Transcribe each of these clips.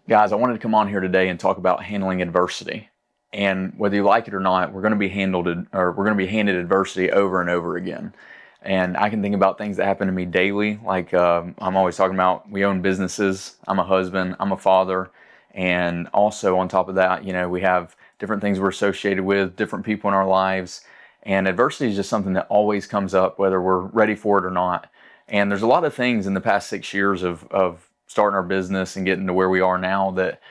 Guys, I wanted to come on here today and talk about handling adversity. And whether you like it or not, we're going to be handed adversity over and over again. And I can think about things that happen to me daily. Like I'm always talking about, we own businesses. I'm a husband. I'm a father. And also on top of that, we have different things we're associated with, different people in our lives. And adversity is just something that always comes up, whether we're ready for it or not. And there's a lot of things in the past 6 years of starting our business and getting to where we are now that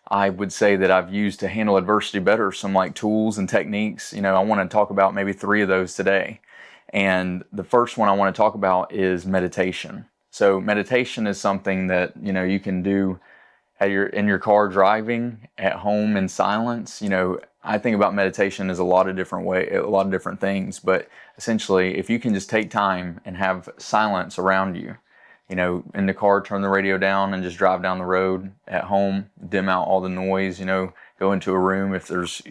I would say that I've used to handle adversity better. Some like tools and techniques. I want to talk about maybe 3 of those today. And the first one I want to talk about is meditation. So meditation is something that, you can do in your car driving, at home in silence. I think about meditation as a lot of different things, but essentially if you can just take time and have silence around you, in the car, turn the radio down and just drive down the road. At home, dim out all the noise, go into a room. If if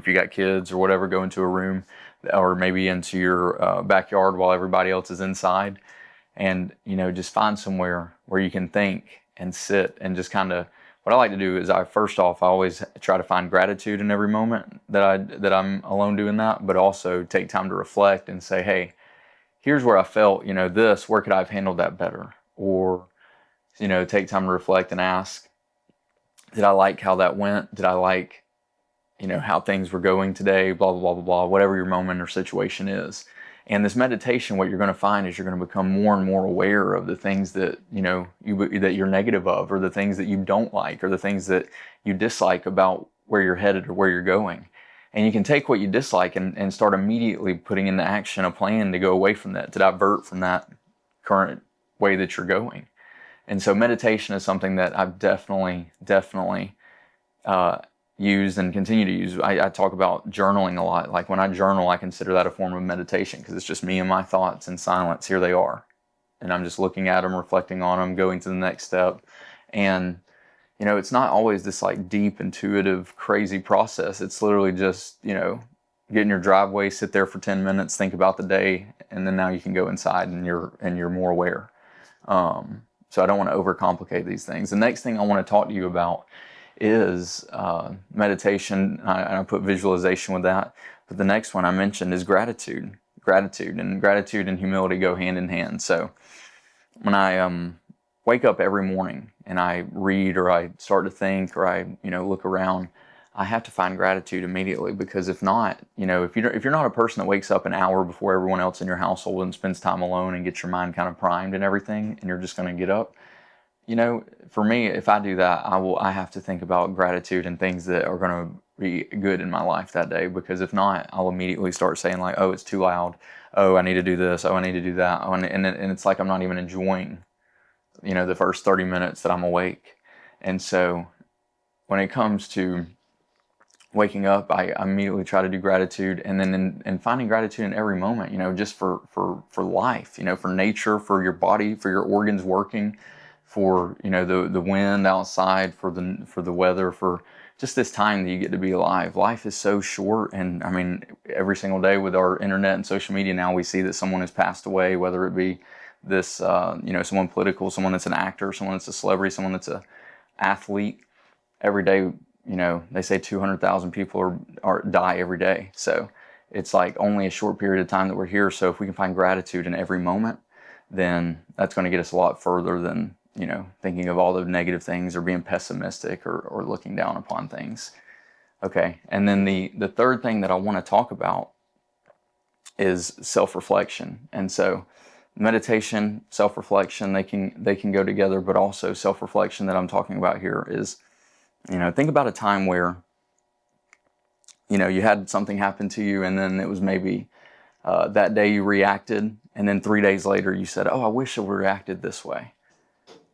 you got kids or whatever, go into a room, or maybe into your backyard while everybody else is inside. And, just find somewhere where you can think and sit and just kind of, what I like to do is I always try to find gratitude in every moment that I'm alone doing that, but also take time to reflect and say, hey, here's where I felt, where could I have handled that better? Or, take time to reflect and ask, did I like how that went? Did I like, how things were going today? Blah, blah, blah, blah, blah, whatever your moment or situation is. And this meditation, what you're going to find is you're going to become more and more aware of the things that, that you're negative of, or the things that you don't like, or the things that you dislike about where you're headed or where you're going. And you can take what you dislike and start immediately putting into action a plan to go away from that, to divert from that current way that you're going. And so meditation is something that I've definitely used and continue to use. I talk about journaling a lot. Like when I journal, I consider that a form of meditation, because it's just me and my thoughts in silence. Here they are. And I'm just looking at them, reflecting on them, going to the next step. And, it's not always this like deep, intuitive, crazy process. It's literally just, get in your driveway, sit there for 10 minutes, think about the day, and then now you can go inside and you're more aware. So I don't want to overcomplicate these things. The next thing I want to talk to you about is meditation. I put visualization with that. But the next one I mentioned is gratitude. Gratitude and humility go hand in hand. So when I wake up every morning and I read, or I start to think, or I look around, I have to find gratitude immediately, because if not, if you're not a person that wakes up an hour before everyone else in your household and spends time alone and gets your mind kind of primed and everything, and you're just going to get up, for me, if I do that, I have to think about gratitude and things that are going to be good in my life that day, because if not, I'll immediately start saying like, oh, it's too loud. Oh, I need to do this. Oh, I need to do that. Oh, and it's like I'm not even enjoying, the first 30 minutes that I'm awake. And so when it comes to waking up, I immediately try to do gratitude, and then in finding gratitude in every moment, just for life, for nature, for your body, for your organs working, for the wind outside, for the weather, for just this time that you get to be alive. Life is so short, and I mean, every single day with our internet and social media now, we see that someone has passed away, whether it be this someone political, someone that's an actor, someone that's a celebrity, someone that's a athlete. Every day, they say 200,000 people die every day. So it's like only a short period of time that we're here. So if we can find gratitude in every moment, then that's going to get us a lot further than, thinking of all the negative things, or being pessimistic, or looking down upon things. Okay. And then the third thing that I want to talk about is self-reflection. And so meditation, self-reflection, they can go together, but also self-reflection that I'm talking about here is, think about a time where, you had something happen to you, and then it was maybe that day you reacted, and then 3 days later you said, oh, I wish I would reacted this way.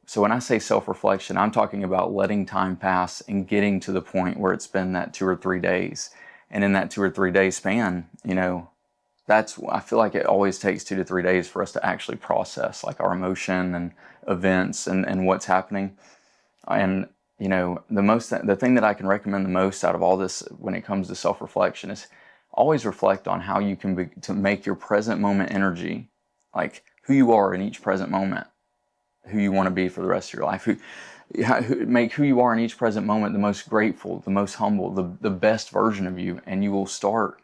So when I say self-reflection, I'm talking about letting time pass and getting to the point where it's been that 2 or 3 days. And in that 2 or 3 day span, I feel like it always takes 2 to 3 days for us to actually process like our emotion and events and what's happening. And the thing that I can recommend the most out of all this when it comes to self-reflection is always reflect on how you can to make your present moment energy, like who you are in each present moment, who you want to be for the rest of your life, Make who you are in each present moment the most grateful, the most humble, the best version of you, and you will start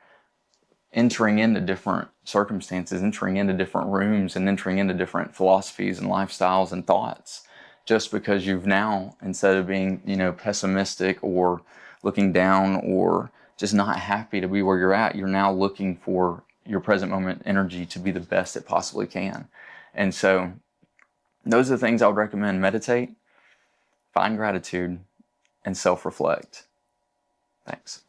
entering into different circumstances, entering into different rooms, and entering into different philosophies and lifestyles and thoughts, just because you've now, instead of being, pessimistic or looking down or just not happy to be where you're at, you're now looking for your present moment energy to be the best it possibly can. And so those are the things I would recommend. Meditate, find gratitude, and self-reflect. Thanks.